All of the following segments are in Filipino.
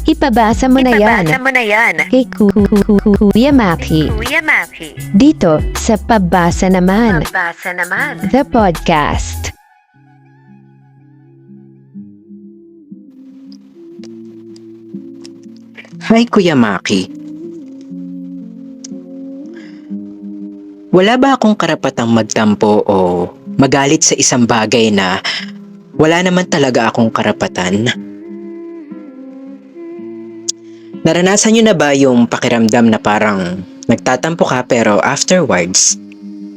Ipabasa mo na yan kay Kuya Maki dito sa Pabasa Naman, the podcast. Hi Kuya Maki. Wala ba akong karapatang magtampo o magalit sa isang bagay na wala naman talaga akong karapatan? Naranasan niyo na ba yung pakiramdam na parang nagtatampo ka pero afterwards,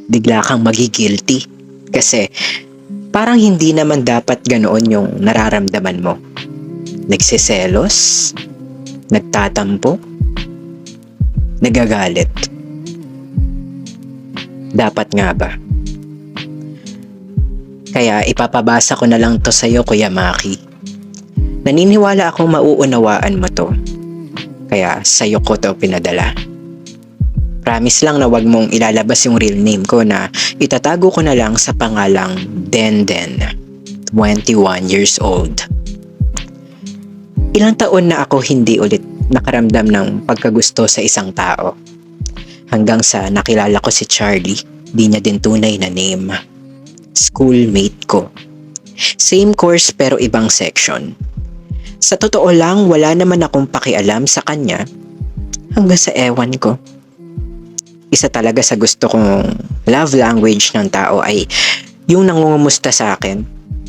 bigla kang magigilty? Kasi parang hindi naman dapat ganoon yung nararamdaman mo. Nagsiselos? Nagtatampo? Nagagalit? Dapat nga ba? Kaya ipapabasa ko na lang to sa'yo, Kuya Maki. Naniniwala akong mauunawaan mo to. Kaya sa'yo ko to pinadala. Promise lang na wag mong ilalabas yung real name ko, na itatago ko na lang sa pangalang Denden, 21 years old. Ilang taon na ako hindi ulit nakaramdam ng pagkagusto sa isang tao. Hanggang sa nakilala ko si Charlie, di niya din tunay na name. Schoolmate ko. Same course pero ibang section. Sa totoo lang, wala naman akong pakialam sa kanya hanggang sa ewan ko. Isa talaga sa gusto kong love language ng tao ay yung nangungumusta sa akin,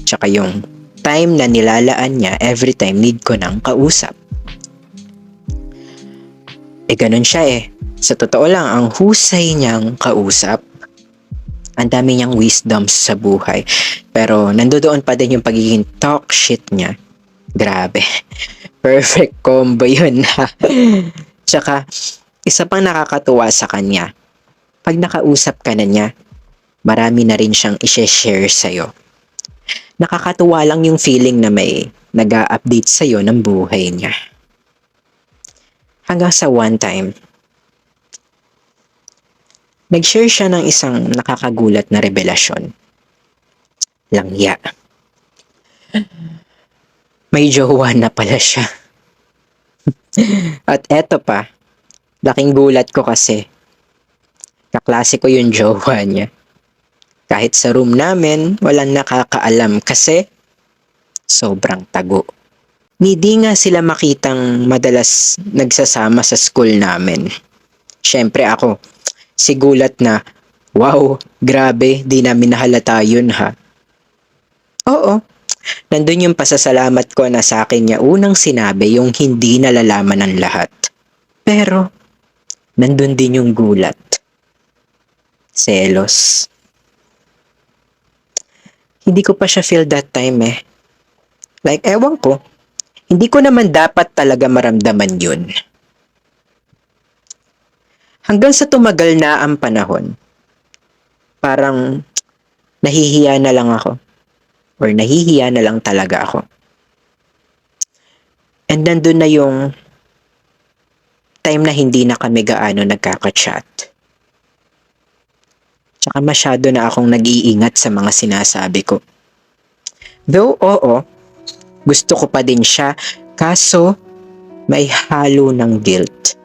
tsaka yung time na nilalaan niya every time need ko ng kausap. Ganun siya eh. Sa totoo lang, ang husay niyang kausap. Ang dami niyang wisdoms sa buhay. Pero nandoon pa din yung pagiging talk shit niya. Grabe. Perfect combo yun ha. Tsaka, isa pang nakakatuwa sa kanya. Pag nakausap ka na niya, marami na rin siyang i-share sa'yo. Nakakatuwa lang yung feeling na may nag-a-update sa'yo ng buhay niya. Hanggang sa one time, nag-share siya ng isang nakakagulat na revelasyon. Langya. May jowa na pala siya. At eto pa, laking gulat ko kasi kaklase ko yung jowa niya. Kahit sa room namin, walang nakakaalam kasi sobrang tago. Hindi nga sila makitang madalas nagsasama sa school namin. Siyempre ako, sigulat na, wow, grabe, di namin nahalata yun ha. Oo, nandun yung pasasalamat ko na sa akin niya unang sinabi yung hindi nalalaman ng lahat. Pero, nandun din yung gulat. Selos. Hindi ko pa siya feel that time eh. Like, ewan ko. Hindi ko naman dapat talaga maramdaman yun. Hanggang sa tumagal na ang panahon, parang nahihiya na lang ako. Or nahihiya na lang talaga ako. And nandun na yung time na hindi na kami gaano nagkaka-chat. Tsaka masyado na akong nag-iingat sa mga sinasabi ko. Though, oo, gusto ko pa din siya, kaso may halo ng guilt.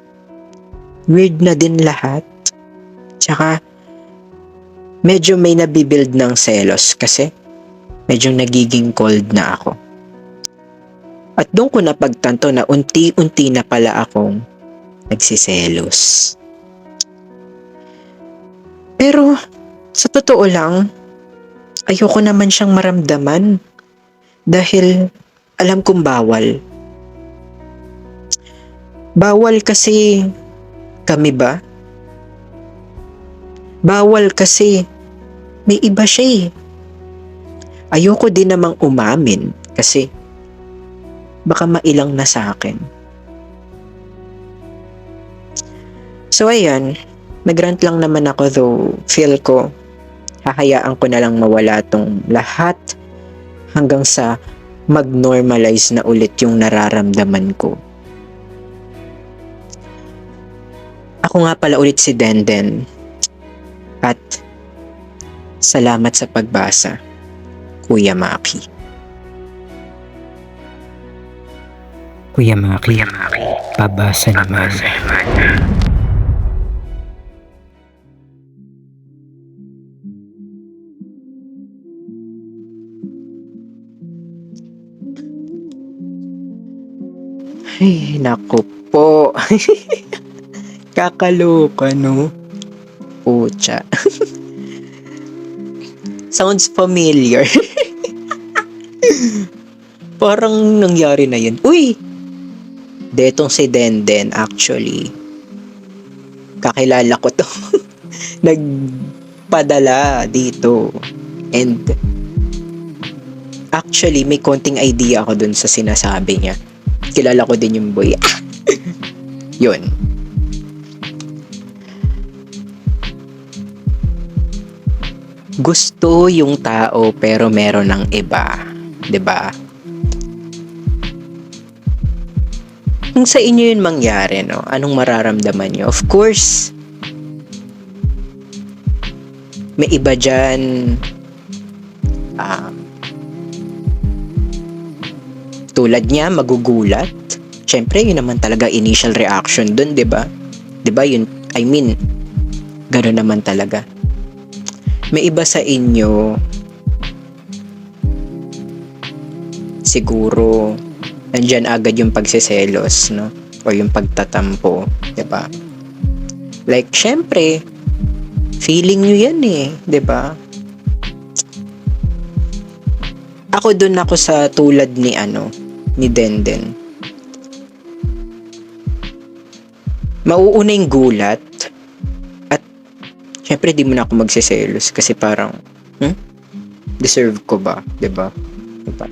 Weird na din lahat. Tsaka, medyo may nabibuild ng selos kasi medyo nagiging cold na ako. At doon ko napagtanto na unti-unti na pala akong nagsiselos. Pero, sa totoo lang, ayoko naman siyang maramdaman dahil alam kong bawal. Bawal kasi kami ba? Bawal kasi may iba siya eh. Ayoko din namang umamin kasi baka mailang na sa akin. So ayan, nagrant lang naman ako though feel ko hahayaan ko na lang mawala tong lahat hanggang sa mag-normalize na ulit yung nararamdaman ko. Ako nga pala ulit si Denden at salamat sa pagbasa, Kuya Maki. Kuya Maki, pabasa naman. Ay, naku po. Kakaloka, no? Pucha. Sounds familiar. Parang nangyari na yun. Uy! Detong si Denden, actually. Kakilala ko to. Nagpadala dito. And actually, may konting idea ako dun sa sinasabi niya. Kilala ko din yung boy. Yun. Gusto yung tao pero meron ng iba. 'Di ba? Kung sa inyo yun mangyari, no? Anong mararamdaman nyo? Of course, may iba dyan. Tulad niya, magugulat. Siyempre, yun naman talaga initial reaction dun, 'di ba? 'Di ba yun? I mean, gano'n naman talaga. May iba sa inyo, siguro, nandyan agad yung pagsiselos, no? O yung pagtatampo, 'di ba? Like, syempre, feeling nyo yan eh, 'di ba? Ako dun ako sa tulad ni Denden. Mauuna yung gulat at syempre di mo na ako magsiselos kasi parang deserve ko ba, 'di ba? Diba?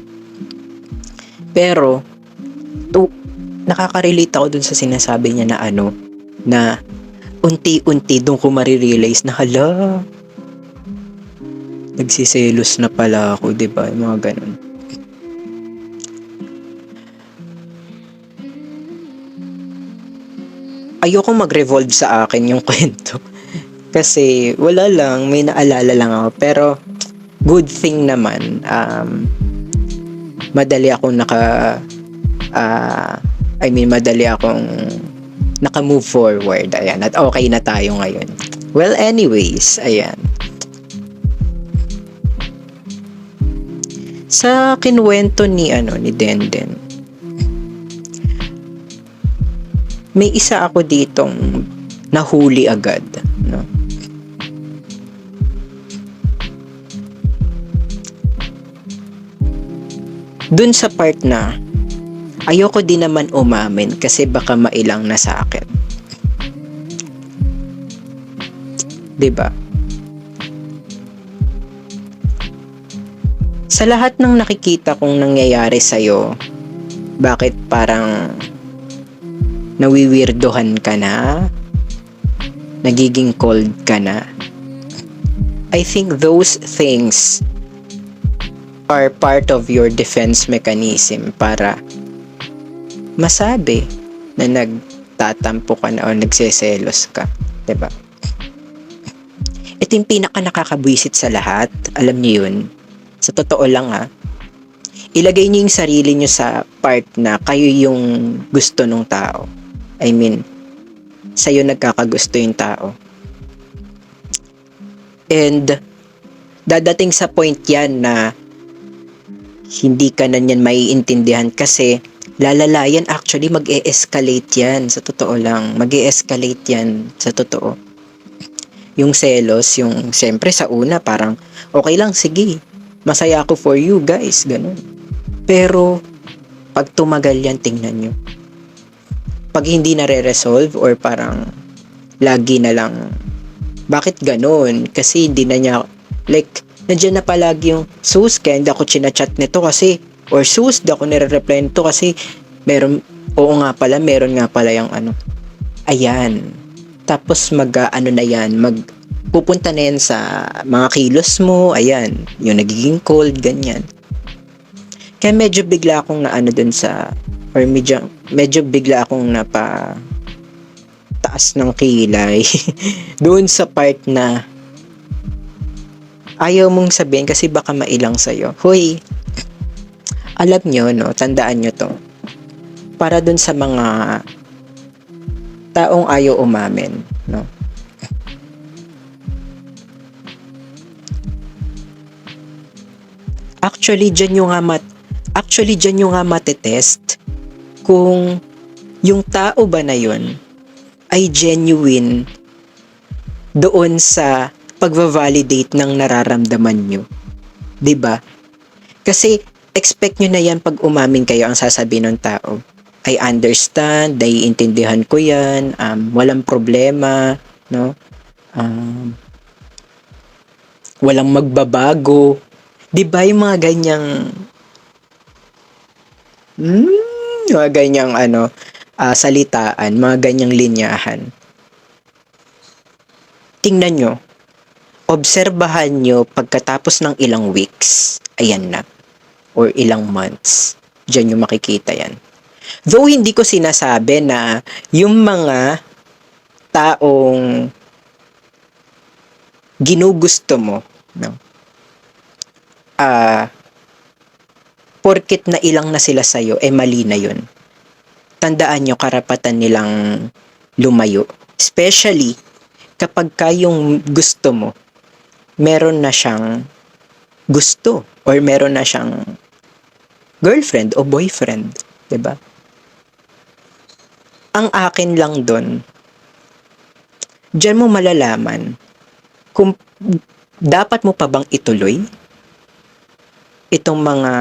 Pero nakaka-relate ako dun sa sinasabi niya na na unti-unti dun ko marirealize na hala, nagsiselos na pala ako, 'di ba? Yung mga ganun. Ayoko mag-revolve sa akin yung kwento. Kasi wala lang, may naalala lang ako. Pero good thing naman, madali akong madali akong naka-move forward. Ayan, at okay na tayo ngayon. Well, anyways, ayan. Sa kinwento ni Denden, may isa ako ditong nahuli agad, no? Dun sa part na ayoko din naman umamin kasi baka mailang na sa akin. 'Di ba? Sa lahat ng nakikita kong nangyayari sa'yo, bakit parang nawiwirdohan ka na? Nagiging cold ka na? I think those things are part of your defense mechanism para masabi na nagtatampo ka na o nagseselos ka. 'Di ba? Ito yung pinaka nakakabwisit sa lahat. Alam niyo yun? Sa totoo lang ilagay niyo yung sarili niyo sa part na kayo yung gusto ng tao. I mean, sa'yo nagkakagusto yung tao. And dadating sa point yan na hindi ka na yan maiintindihan kasi lalala yan, actually mag-e-escalate yan. Sa totoo lang, mag-e-escalate yan sa totoo. Yung selos, yung siyempre sa una parang okay lang, sige, masaya ako for you guys, ganun. Pero pag tumagal yan, tingnan nyo. Pag hindi nare-resolve or parang lagi na lang, bakit ganun? Kasi hindi na niya, like, nandiyan na palagi yung, sus, kaya hindi ako chinachat nito kasi, or sus, di ako nire-reply nito kasi, meron nga pala yung ayan. Tapos pupunta na yan sa mga kilos mo, ayan, yung nagiging cold, ganyan. Kaya medyo bigla akong medyo bigla akong taas ng kilay doon sa part na ayaw mong sabihin kasi baka mailang sa'yo. Hoy, alam nyo, no, tandaan nyo to. para dun sa mga taong ayaw umamin, no? Actually, dyan nyo nga matetest kung yung tao ba na yun ay genuine doon sa pagva-validate ng nararamdaman nyo. 'Di ba? Kasi expect nyo na yan pag umamin kayo, ang sasabihin ng tao, I understand, naiintindihan ko yan, walang problema, no? Walang magbabago. 'Di ba yung mga ganyang salitaan, mga ganyang linyahan. Tingnan nyo, obserbahan nyo pagkatapos ng ilang weeks, ayan na, or ilang months, dyan nyo makikita yan. Though hindi ko sinasabi na yung mga taong ginugusto mo, no? Porket na ilang na sila sa'yo, mali na yun. Tandaan nyo, karapatan nilang lumayo. Especially, kapag yung gusto mo, meron na siyang gusto or meron na siyang girlfriend o boyfriend, 'di ba? Ang akin lang doon, diyan mo malalaman kung dapat mo pa bang ituloy itong mga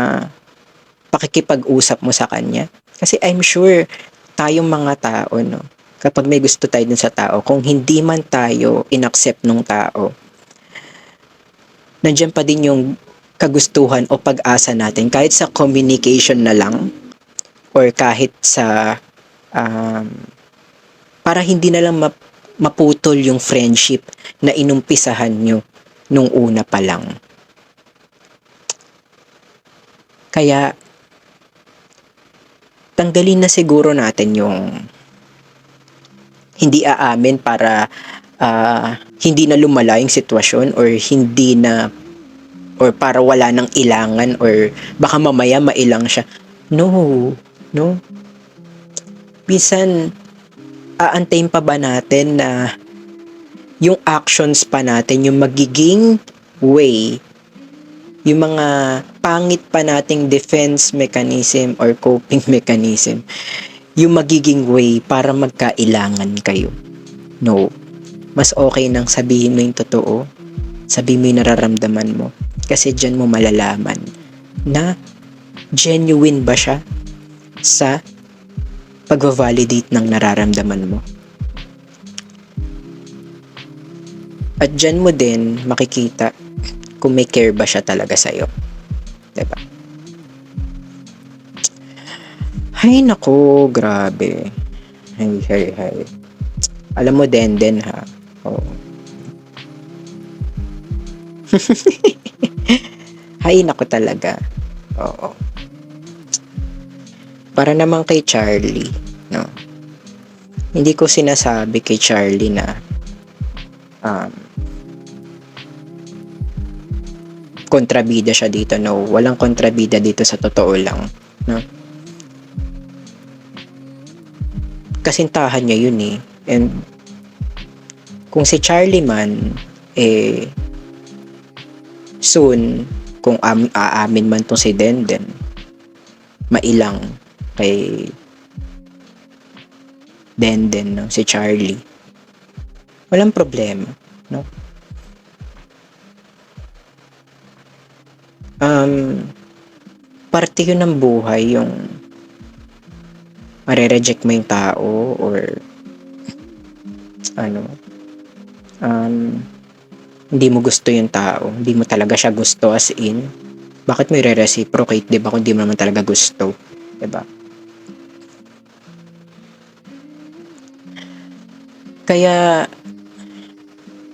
pakikipag-usap mo sa kanya. Kasi I'm sure tayong mga tao, no, kapag may gusto tayo dun sa tao, kung hindi man tayo inaccept nung tao, nandiyan pa din yung kagustuhan o pag-asa natin kahit sa communication na lang or kahit sa para hindi na lang maputol yung friendship na inumpisahan nyo nung una pa lang. Kaya tanggalin na siguro natin yung hindi aamin para hindi na lumala yung sitwasyon or hindi na or para wala nang ilangan or baka mamaya mailang siya. No. Minsan, aantayin pa ba natin na yung actions pa natin, yung magiging way, yung mga pangit pa nating defense mechanism or coping mechanism, yung magiging way para magkailangan kayo. No. Mas okay nang sabihin mo yung totoo, sabihin mo yung nararamdaman mo. Kasi dyan mo malalaman na genuine ba siya sa pag-validate ng nararamdaman mo. At dyan mo din makikita kung may care ba siya talaga sa'yo. Diba? Hay nako, grabe. Hay. Alam mo, den ha. Oo. Hay nako talaga. Oo. Para naman kay Charlie, no? Hindi ko sinasabi kay Charlie na kontrabida siya dito. No, walang kontrabida dito, sa totoo lang, no? Kasintahan niya yun eh. And kung si Charlie man soon, kung aamin man tong si Denden, mailang kay Denden, no? Si Charlie, walang problema, no? Parte yun ng buhay, yung mare-reject mo yung tao or hindi mo gusto yung tao, hindi mo talaga siya gusto, as in, bakit mo i-reciprocate, diba, kung hindi mo naman talaga gusto, diba? Kaya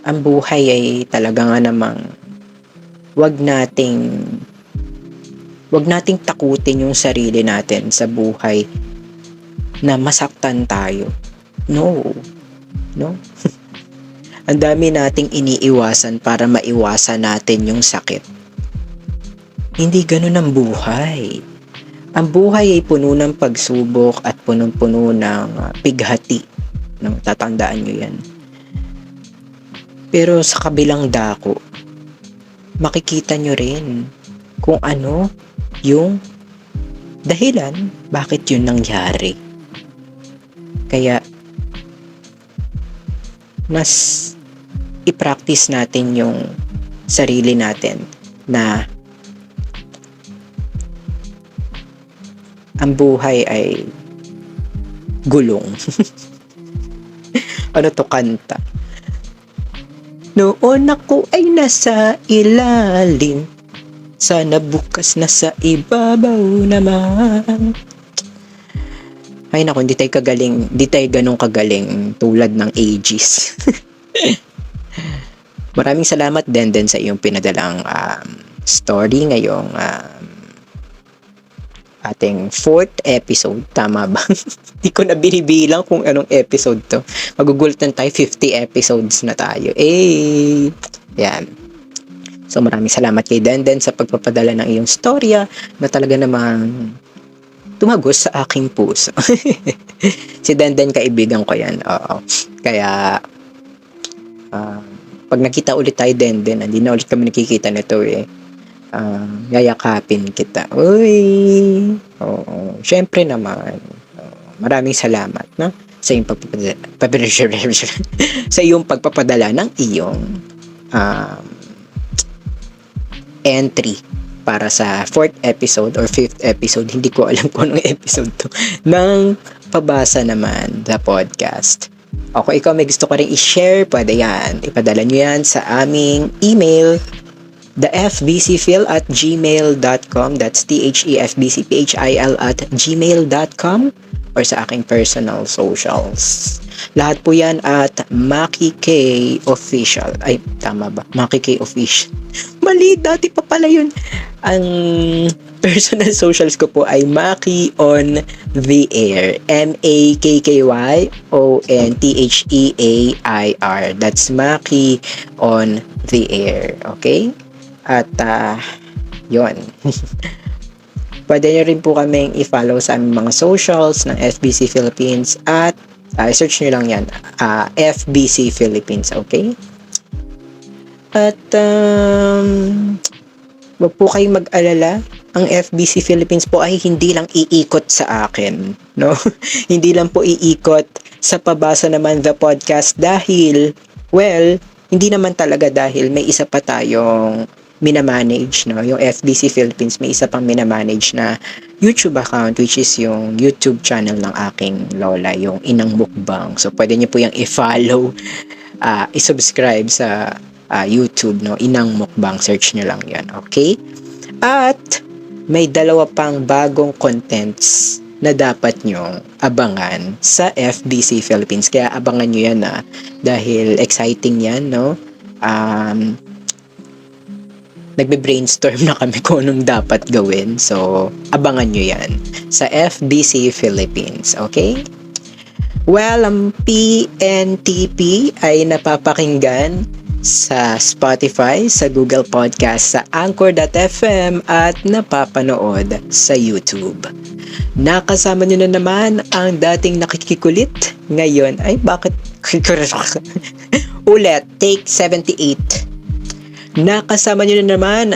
ang buhay ay talaga nga namang wag nating takutin yung sarili natin sa buhay na masaktan tayo. No. Ang dami nating iniiwasan para maiwasan natin yung sakit. Hindi ganun ang buhay. Ang buhay ay puno ng pagsubok at punong-puno ng pighati. No? Tatandaan nyo yan. Pero sa kabilang dako, makikita nyo rin kung ano yung dahilan bakit yun nangyari. Kaya, mas i-practice natin yung sarili natin na ang buhay ay gulong. Ano to kanta? Noon ako ay nasa ilalim, sana bukas nasa ibabaw naman. Ay naku, hindi tayo ganun kagaling tulad ng ages. Maraming salamat din sa iyong pinadalang story ngayong ating 4th episode. Tama ba? Hindi ko na binibilang kung anong episode to. Magugulutan tayo, 50 episodes na tayo. Yan. So maraming salamat kay Denden sa pagpapadala ng iyong storya na talaga namang tumagos sa aking puso. Si Denden, kaibigan ko yan. Oo. Kaya pag nakita ulit tayo, Denden, hindi na ulit kami nakikita nito yayakapin kita. Uy! Oo. Syempre naman. Maraming salamat, no? Sa iyong sa iyong pagpapadala ng iyong entry para sa 4th episode or 5th episode. Hindi ko alam kung anong episode to. Ng Pabasa Naman, the podcast. Kung ikaw may gusto ka rin i-share, pwede yan. Ipadala nyo yan sa aming email, thefbcphil@gmail.com. That's thefbcphil@gmail.com, or sa aking personal socials. Lahat po yan at Maki K Official. Ay, tama ba? Maki K Official. Mali, dati pa pala yun. Ang personal socials ko po ay Maki on the Air. MAKKYONTHEAIR. That's Maki on the Air. Okay? At yun. Pwede nyo rin po kaming i-follow sa aming mga socials ng FBC Philippines at search nyo lang yan, FBC Philippines, okay? At wag po kayong mag-alala, ang FBC Philippines po ay hindi lang iikot sa akin, no? Hindi lang po iikot sa Pabasa Naman the podcast dahil, well, hindi naman talaga dahil may isa pa tayong minamanage, no? Yung FBC Philippines, may isa pang minamanage na YouTube account, which is yung YouTube channel ng aking lola, yung Inang Mukbang. So, pwede niyo po yung i-follow, i-subscribe sa YouTube, no? Inang Mukbang, search niyo lang yan, okay? At may dalawa pang bagong contents na dapat nyo abangan sa FBC Philippines. Kaya abangan nyo yan, dahil exciting yan, no? Nagbe-brainstorm na kami kung anong dapat gawin. So, abangan nyo yan sa FBC Philippines. Okay? Well, ang PNTP ay napapakinggan sa Spotify, sa Google Podcast, sa Anchor.fm at napapanood sa YouTube. Nakasama nyo na naman ang dating nakikikulit. Ngayon, ay bakit? Ulit, take 78. Nakasama nyo na naman.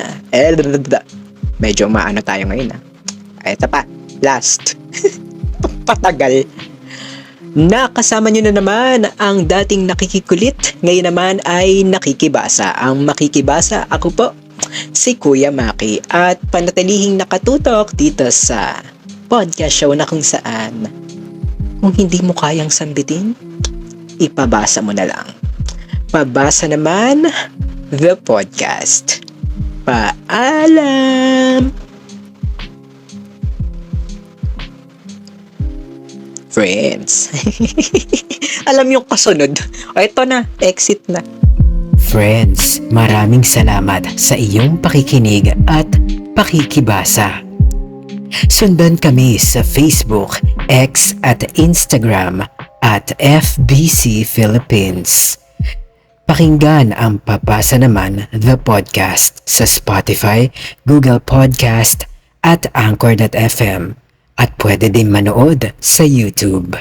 Medyo maano tayo ngayon. Ito pa. Last. Patagal. Nakasama nyo na naman ang dating nakikikulit. Ngayon naman ay nakikibasa. Ang makikibasa, ako po, si Kuya Maki. At panatilihing nakatutok dito sa podcast show na kung saan kung hindi mo kayang sambitin, ipabasa mo na lang. Pabasa Naman the podcast. Paalam! Friends. Alam yung kasunod. O, ito na. Exit na. Friends, maraming salamat sa iyong pakikinig at pakikibasa. Sundan kami sa Facebook, X at Instagram at FBC Philippines. Pakinggan ang Pabasa Naman the podcast sa Spotify, Google Podcast at Anchor.fm at pwede din manood sa YouTube.